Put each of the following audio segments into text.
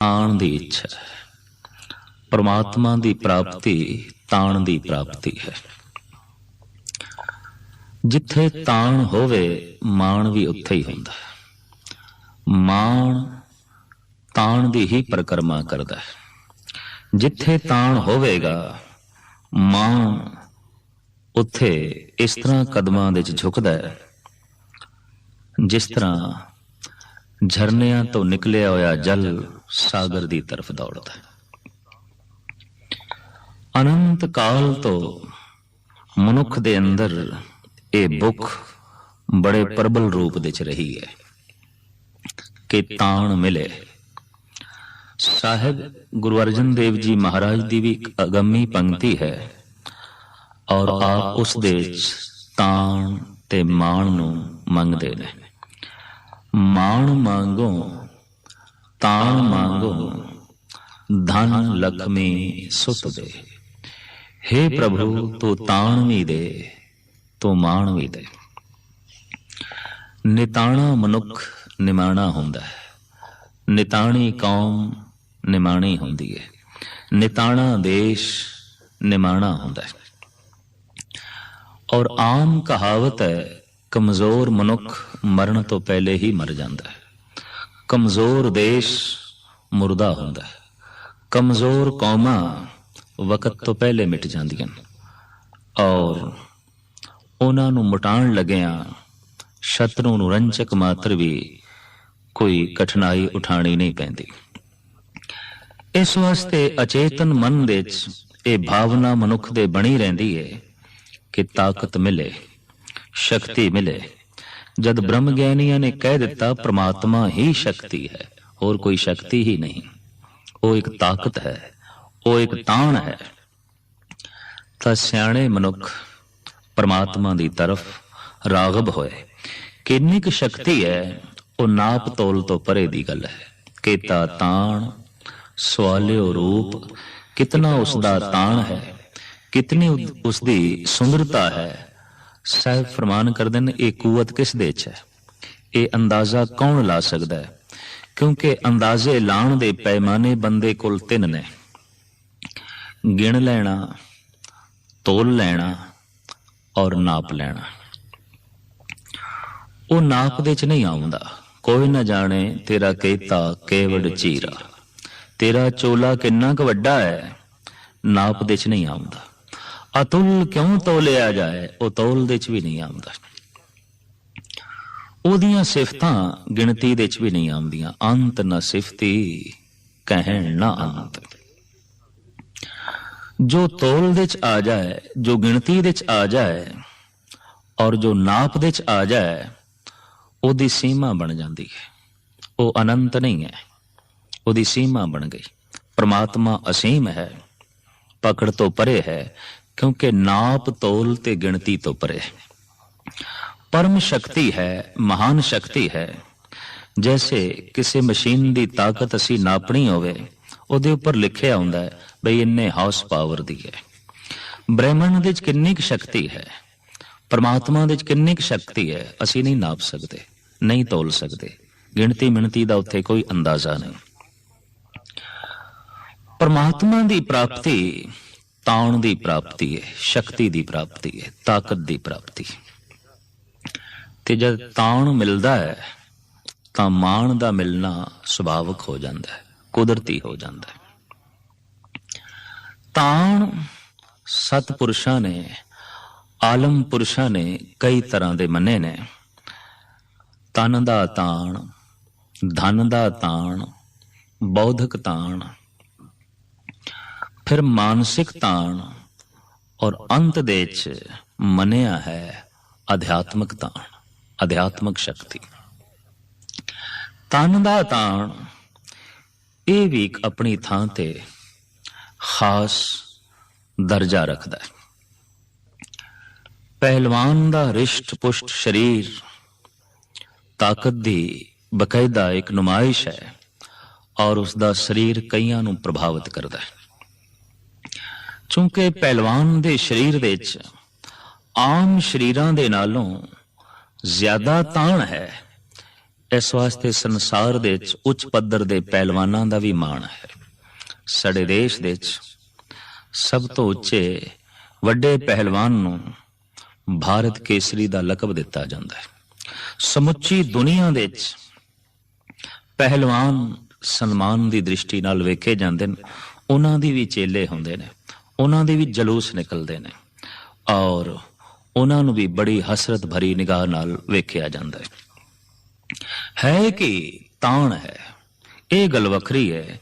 ताण दी इच्छा है। परमात्मा दी प्राप्ति ताण दी प्राप्ति है। जिथे ताण होवे माण भी उत्थे ही हुंदा है। माण ताण दी ही परिक्रमा करदा है। जिथे ताण होवेगा माण उत्थे इस तरह कदमां दे विच झुकदा है जिस तरह झरनियां तो निकलिया होया जल सागर दी तरफ दौड़दा है। अनंत काल तो मनुख दे अंदर ये बुख बड़े प्रबल रूप दे च रही है कि ताण मिले। साहिब गुरु अर्जन देव जी महाराज दी भी एक अगम्मी पंक्ति है और आप उस दे ताण ते माण नूं मंगदे ने। माण मांगो ताण मांगो धन लक्ष्मी सुत दे। हे प्रभु तू ताण भी दे तू माण भी दे। निताणा मनुख निमाणा हुंदा है। निताणी कौम निमाणी हुंदी है। निताणा देश निमाणा हुंदा है। और आम कहावत है कमजोर मनुख मरण तो पहले ही मर जाता है। कमजोर देश मुर्दा हुंदा है। कमजोर कौमां वक्त तो पहले मिट जांदियां और उन्हां नूं मिटाण लगिया शत्रु नूं रंचक मात्र भी कोई कठिनाई उठानी नहीं पैंदी। इस वास्ते अचेतन मन दे ये भावना मनुख दे बनी रहिंदी है कि ताकत मिले शक्ति मिले। जद ब्रह्म ज्ञानियों ने कह दिता परमात्मा ही शक्ति है और कोई शक्ति ही नहीं, वो एक ताकत है, वो एक ताण है, तां सियाणे मनुख परमात्मा दी तरफ रागब होए। किन्नी क शक्ति है वो नाप तोल तो परे दी गल है। केता ताण सवालियो रूप, कितना उसदा ताण है, कितनी उसदी सुंदरता है। साहिब फरमान कर देन ये कुवत किस दे च है, ये अंदाजा कौन ला सकता है? क्योंकि अंदाजे लाण दे पैमाने बंदे कोल तिन ने, गिण लेना, तोल लेना और नाप लेना। वो नाप दे च नहीं आउंदा। कोई ना जाने तेरा केता केवड़ चीरा, तेरा चोला किन्ना क वड्डा है, नाप दे च नहीं आउंदा। अतुल क्यों तोलिया जाए, वो तोल दे च भी नहीं आउंदा। ओदियां सिफतां गिणती दे च भी नहीं आउंदियां। अंत न सिफती कहण ना अंत। जो तोल दे च आ जाए, जो गिणती दे च आ जाए और जो नाप दे च आ जाए, ओदी सीमा बन जाती है। वो अनंत नहीं है, ओदी सीमा बन गई। परमात्मा असीम है, पकड़ तो परे है, क्योंकि नाप तोल ते गिणती तो परे है। परम शक्ति है, महान शक्ति है। जैसे किसी मशीन की ताकत असी नापनी होवे, उहदे उपर लिखिया हुंदा है बई इन्ने हाउस पावर दी है। ब्रह्मंड दे किन्नी क शक्ति है, परमात्मा दे किन्नी क शक्ति है, असी नहीं नाप सकते, नहीं तोल सकते। गिणती मिणती दा उत्थे कोई अंदाजा नहीं। परमात्मा दी प्राप्ति ताण दी प्राप्ति है, शक्ति दी प्राप्ति है, ताकत दी प्राप्ति। ते जद ताण मिलदा है तां माण दा मिलना सुभाविक हो जाता है, कुदरती हो जाता है। ताण सतपुरुषां ने, आलम पुरुषां ने कई तरह दे मने ने। तन दा ताण, धन दा ताण, बौद्धिक ताण, फिर मानसिक ताण और अंत दे च मनिया है आध्यात्मिक ताण, आध्यात्मिक शक्ति। तन दा ताण ये भी अपनी थां ते खास दर्जा रखदा है। पहलवान दा रिष्ट पुष्ट शरीर ताकत दी बकायदा एक नुमाइश है और उसका शरीर कईयां नूं प्रभावित करता है। चूंकि पहलवान दे शरीर दे च आम शरीरां दे नालों ज्यादा ताण है, इस वास्ते संसार दे विच उच्च पद्धर दे पहलवानां दा भी माण है। साडे देश दे विच सब तो उच्चे वड्डे पहलवान नूं भारत केसरी दा लकब दिता जांदा है। समुची दुनिया दे विच पहलवान सन्मान दी दृष्टि नाल वेखे जांदे ने, उन्हां दी भी चेले हुंदे ने, उन्हां दे भी जलूस निकलदे ने और उन्हां नूं भी बड़ी हसरत भरी निगाह नाल वेखिया जांदा है कि ताण है। ये गल वखरी है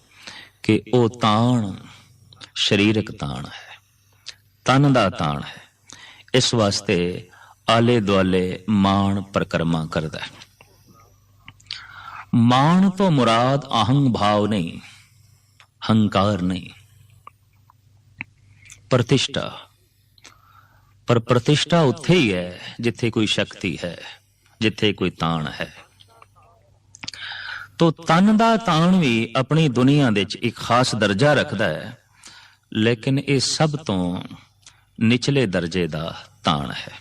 कि ओ ताण शरीरक ताण है, तन दा ताण है। इस वास्ते आले दुआले माण परिक्रमा करदा है। माण तो मुराद अहंग भाव नहीं, हंकार नहीं, प्रतिष्ठा। पर प्रतिष्ठा उत्थे ही है जिथे कोई शक्ति है, जिथे कोई ताण है। तो तन दा ताण भी अपनी दुनिया दे एक खास दर्जा रखदा है, लेकिन ये सब तो निचले दर्जे दा ताण है,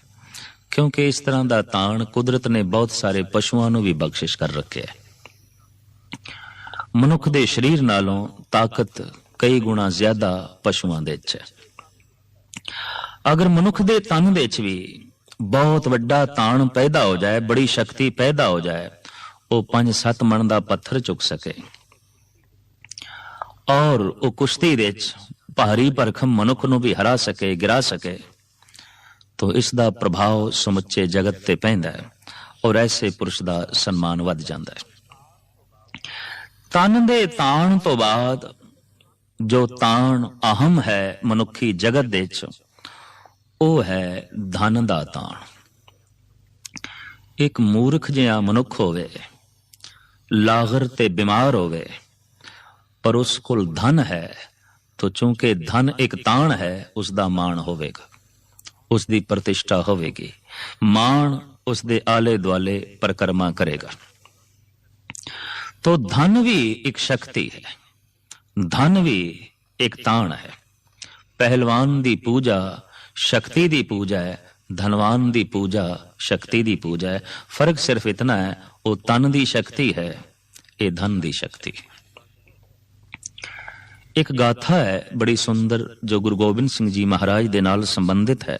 क्योंकि इस तरह दा ताण कुदरत ने बहुत सारे पशुओं नूं भी बख्शिश कर रखे है। मनुख दे शरीर नालों ताकत कई गुणा ज्यादा पशुओं दे विच है। अगर मनुख दे तन दे विच भी बहुत वड्डा ताण पैदा हो जाए, बड़ी शक्ति पैदा हो जाए, वो 5-7 मन दा पत्थर चुक सके और वो कुश्ती दे विच भारी भरखम मनुख नूं भी हरा सके, गिरा सके, तो इसका प्रभाव समुचे जगत ते पैंदा है और ऐसे पुरुष का सम्मान वध जांदा है। तन दे ताण तो बाद जो ताण अहम है मनुखी जगत दे विच, वो है धन दा ताण। एक मूर्ख जिहा मनुख होवे, लागर ते बीमार होवे, पर उस कोल धन है, तो चूंकि धन एक ताण है, उसका मान होवेगा, उसकी प्रतिष्ठा होवेगी, मान उसके आले दुआले परिक्रमा करेगा। तो धन भी एक शक्ति है, धन भी एक ताण है। पहलवान दी पूजा शक्ति दी पूजा है, धनवान दी पूजा शक्ति दी पूजा है। फर्क सिर्फ इतना है, वो तन दी शक्ति है, ये धन दी शक्ति। एक गाथा है बड़ी सुंदर जो गुरु गोबिंद सिंह जी महाराज दे नाल संबंधित है।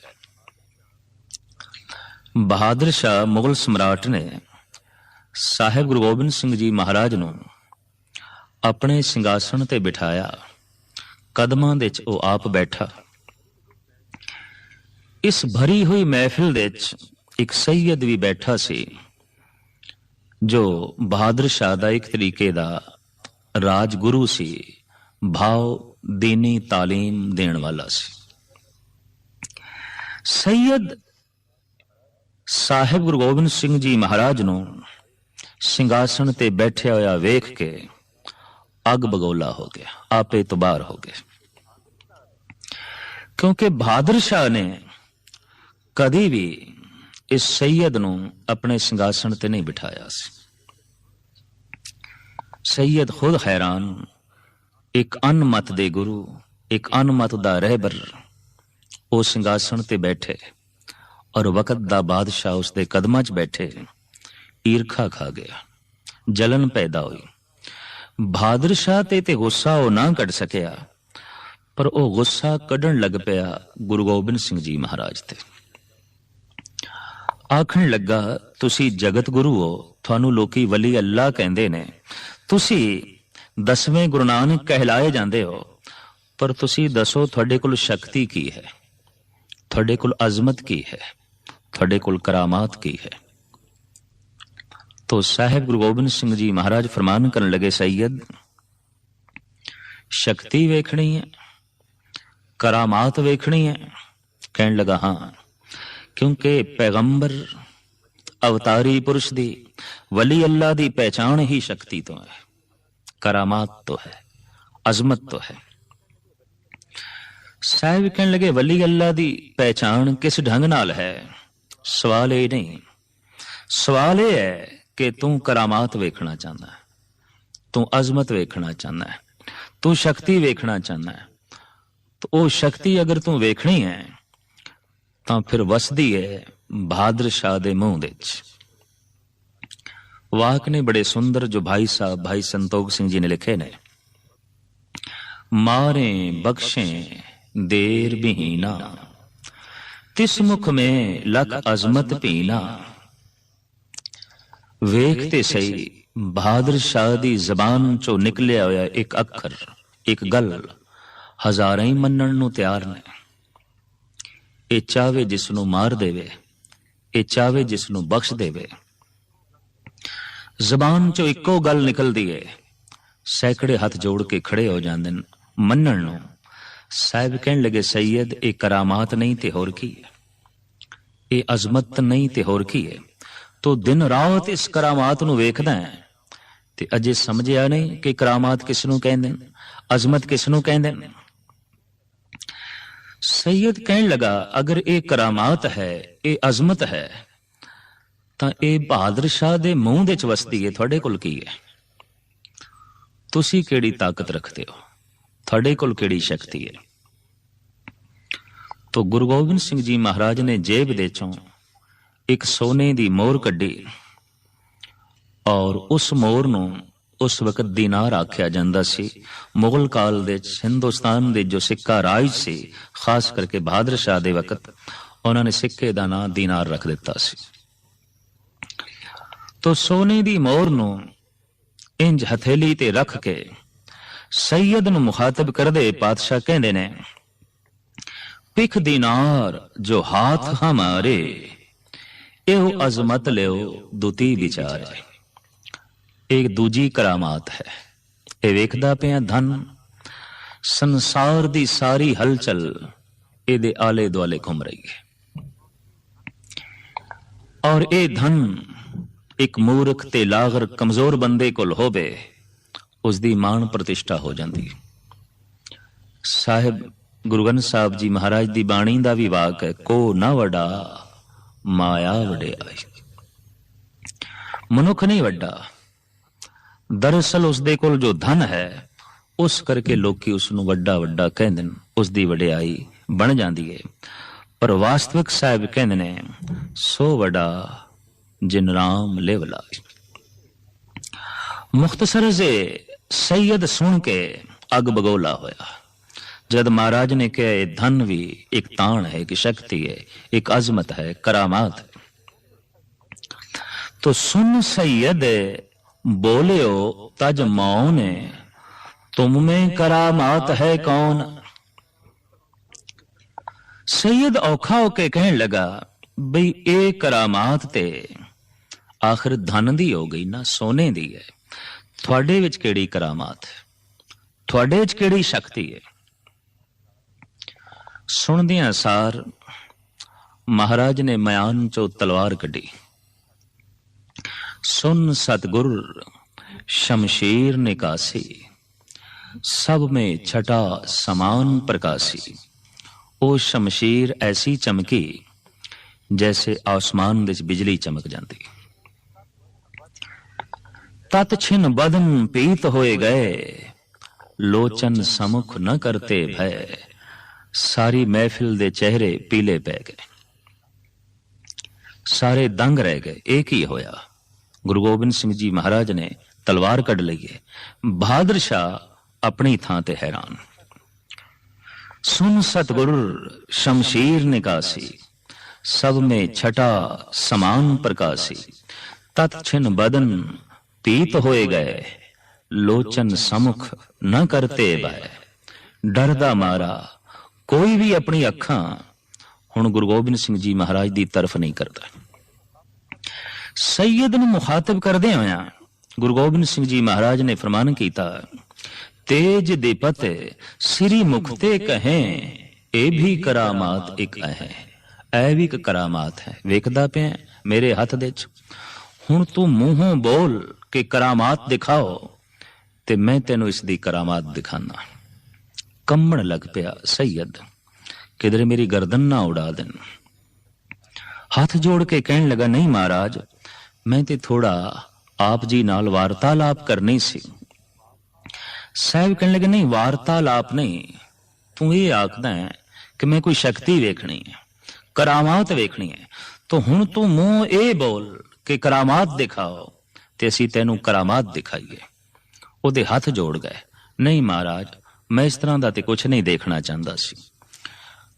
बहादुर शाह मुगल सम्राट ने साहिब गुरु गोबिंद सिंह जी महाराज नूं अपने सिंघासन ते बिठाया, कदमां दे विच ओ आप बैठा। इस भरी हुई महफिल दे विच एक सैयद भी बैठा सी, जो बहादुर शाह दा एक तरीके दा राजगुरु सी, भाव दीनी तालीम देण वाला सी। सैयद साहिब गुरु गोबिंद सिंह जी महाराज नूं सिंघासन ते बैठे होया वेख के अग बगोला हो गया, आपे तो बाहर हो गए, क्योंकि बहादुर शाह ने कदी भी इस सैयद नूं अपने सिंघासन ते नहीं बिठाया सी। सैयद खुद हैरान, एक अनमत दे गुरु, एक अनमत दा रहबर, वो सिंघासन ते बैठे और वक्त दा बादशाह उसदे कदमां च बैठे, ईरखा खा गया, जलन पैदा हुई। बहादुर शाह ते गुस्सा वो ना कढ़ सकिया, पर वो गुस्सा कढ़न लग पिया गुरु गोबिंद सिंह जी महाराज ते। आखण लगा, तुसी जगत गुरु हो, थानू लोकी वली अल्लाह कहंदे ने, तुसी 10वें गुरु नानक कहलाए जांदे हो, पर तुसी दसो तुहाडे कोल शक्ति की है, तुहाडे कोल अजमत की है, तुहाडे कोल करामात की है। तो साहिब गुरु गोबिंद सिंह जी महाराज फरमान करन लगे, सैयद शक्ति वेखनी है, करामात वेखनी है? कहन लगा हाँ, क्योंकि पैगंबर अवतारी पुरुष दी, वली अल्लाह दी पहचान ही शक्ति तो है, करामात तो है, अजमत तो है। साहिब कहने लगे, वली अल्लाह दी पहचान किस ढंग नाल है? सवाल ये नहीं, सवाल ये है कि तू करामात वेखना चाहता है, तू अजमत वेखना चाहता है, तू शक्ति वेखना चाहता है। तो वो शक्ति अगर तू वेखनी है तो फिर वसदी है बहादुर शाह दे मुंह दे विच। वाक ने बड़े सुंदर जो भाई साहब भाई संतोख सिंह जी ने लिखे ने। मारे बख्शें देर बिहीना, तिस मुख में लख अजमत पीना। वेखते सही बहादुर शाह दी जबान चो निकलिया होया एक अखर, एक गल हजारां ही मनण नूं तैयार ने। ए चावे जिसनू मार देवे, ए चावे जिसनू बख्श देवे। जबान चो इको गल निकलदी है, सैकड़े हथ जोड़ के खड़े हो जांदे न मनण नूं। साहिब कहण लगे सैयद ए करामात नहीं ते होर की है, ए अजमत नहीं ते होर की है। तो दिन रात इस करामात नूं वेखदा है ते अजे समझिया नहीं कि करामात किसनूं कहंदे ने, अजमत किसनूं कहंदे ने। सैयद कहण लगा अगर ए करामात है, ए अजमत है, तां ए बहादुर शाह दे मूंह दे च वसदी है, तुहाडे कोल की है? तुसी केड़ी ताकत रखते हो, तुहाडे कोल केड़ी शक्ति है? तो गुरु गोबिंद सिंह जी महाराज ने जेब दे चों एक सोने दी मोहर कड्डी और उस मोहर नूं उस वक्त दीनार आख्या जांदा सी। मुगल काल दे हिंदुस्तान दे जो सिक्का राज सी, खास करके बहादुर शाह दे वक्त, उन्होंने सिक्के दा नां दीनार रख दिता सी। तो सोने दी मोहर नूं इंज हथेली ते रख के सैयद नूं मुखातब करदे पातशाह कहंदे ने, पिख दीनार जो हाथ हमारे, एहो अजमत लियो दुती विचारे। एक दूजी करामात है, ये वेखदा पिया धन संसार दी सारी हलचल एदे आले दुआले घूम रही है, और ए धन एक मूर्ख ते लागर कमजोर बंदे कोल होवे, उसदी मान प्रतिष्ठा हो जाती। साहिब गुरु ग्रंथ साहब जी महाराज दी बाणी दा भी वाक है, को ना वड़ा माया वडियाई। मनुख नहीं वड्डा, दरअसल उसदे कोल जो धन है उस करके लोकी उसनू वड्डा वड्डा कहंदे ने, उसदी वडियाई बन जाती है। पर वास्तविक साहिब कहंदे ने, सो वड़ा जिन राम ले वलाई। मुख्तसर से सैयद सुन के अग बगोला होया। जद महाराज ने कहा ये धन भी एक तान है, एक शक्ति है, एक अजमत है, करामात है, तो सुन सैयद बोले हो तज मौन, तुम में करामात है कौन। सैयद औखा होके कहने लगा, बई ए करामात ते आखिर धन दी हो गई ना, सोने दी है, थोड़े विच केड़ी करामात है, थोड़े विच केड़ी शक्ति है। सुनदियां सार महाराज ने मयान चो तलवार कढ़ी। सुन सतगुर शमशीर निकासी, सब में छटा समान प्रकाशी। ओ शमशीर ऐसी चमकी जैसे आसमान विच बिजली चमक जाती। तत छिन बदन पीत होए गए, लोचन समुख न करते भय। सारी महफिल दे चेहरे पीले पै गए, सारे दंग रह गए। एक ही होया, गुरु गोबिंद सिंह जी महाराज ने तलवार कढ़ ली है। बहादुर शाह अपनी थां ते हैरान। सुन सतगुरु शमशीर निकासी, सब में छटा समान प्रकाशी। तत छिन बदन पीत होए गए, लोचन समुख न करते भय। डरदा मारा कोई भी अपनी अखां हुण गुरु गोबिंद सिंह जी महाराज दी तरफ नहीं करता। सैयद नूं मुखातब करदे होया गुरु गोबिंद सिंह जी महाराज ने फरमान कीता, तेज दीपत सिरी मुखते कहें, ए भी करामात एक है। ऐ भी एक करामात है, वेखदा पिया मेरे हथ दे च। हुण तू मूहों बोल के करामात दिखाओ ते मैं तेनू इसदी करामात दिखाना। कंबण लग पिया सैयद, किधरे मेरी गर्दन ना उड़ा देन। हाथ जोड़ के कहने लगा, नहीं महाराज, मैं ते थोड़ा आप जी नाल वार्तालाप करनी सी। साहब कहने लगे, नहीं वार्तालाप नहीं, तू ये आखदा है कि मैं कोई शक्ति वेखनी है, करामात वेखनी है, तो हुण तू मुंह ए बोल के करामात दिखाओ ਤੇ ਅਸੀਂ ਤੈਨੂੰ ਕਰਾਮਾਤ ਦਿਖਾਈਏ। ਉਹਦੇ ਹੱਥ ਜੋੜ ਗਏ, ਨਹੀਂ ਮਹਾਰਾਜ, ਮੈਂ ਇਸ ਤਰ੍ਹਾਂ ਦਾ ਤੇ ਕੁਛ ਨਹੀਂ ਦੇਖਣਾ ਚਾਹੁੰਦਾ ਸੀ।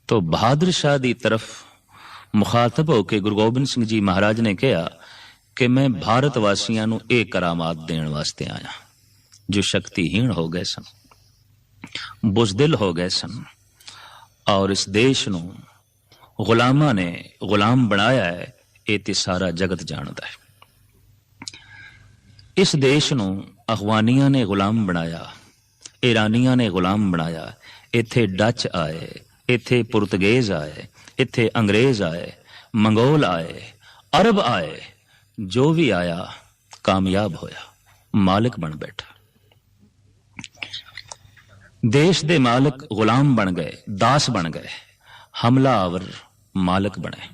ਤੋ ਬਹਾਦਰ ਸ਼ਾਹ ਦੀ ਤਰਫ ਮੁਖਾਤਬ ਹੋ ਕੇ ਗੁਰੂ ਗੋਬਿੰਦ ਸਿੰਘ ਜੀ ਮਹਾਰਾਜ ਨੇ ਕਿਹਾ ਕਿ ਮੈਂ ਭਾਰਤ ਵਾਸੀਆਂ ਨੂੰ ਇਹ ਕਰਾਮਾਤ ਦੇਣ ਵਾਸਤੇ ਆਇਆ ਜੋ ਸ਼ਕਤੀਹੀਣ ਹੋ ਗਏ ਸਨ, ਬੁਜ਼ਦਿਲ ਹੋ ਗਏ ਸਨ, ਔਰ ਇਸ ਦੇਸ਼ ਨੂੰ ਗੁਲਾਮਾਂ ਨੇ ਗੁਲਾਮ ਬਣਾਇਆ ਹੈ, ਇਹ ਤੇ ਸਾਰਾ ਜਗਤ ਜਾਣਦਾ ਹੈ। ਇਸ ਦੇਸ਼ ਨੂੰ ਅਫਗਾਨੀਆਂ ਨੇ ਗੁਲਾਮ ਬਣਾਇਆ, ਈਰਾਨੀਆਂ ਨੇ ਗੁਲਾਮ ਬਣਾਇਆ, ਇੱਥੇ ਡੱਚ ਆਏ, ਇੱਥੇ ਪੁਰਤਗੇਜ਼ ਆਏ, ਇੱਥੇ ਅੰਗਰੇਜ਼ ਆਏ, ਮੰਗੋਲ ਆਏ, ਅਰਬ ਆਏ, ਜੋ ਵੀ ਆਇਆ ਕਾਮਯਾਬ ਹੋਇਆ, ਮਾਲਿਕ ਬਣ ਬੈਠਾ। ਦੇਸ਼ ਦੇ ਮਾਲਕ ਗੁਲਾਮ ਬਣ ਗਏ, ਦਾਸ ਬਣ ਗਏ, ਹਮਲਾਵਰ ਮਾਲਕ ਬਣੇ।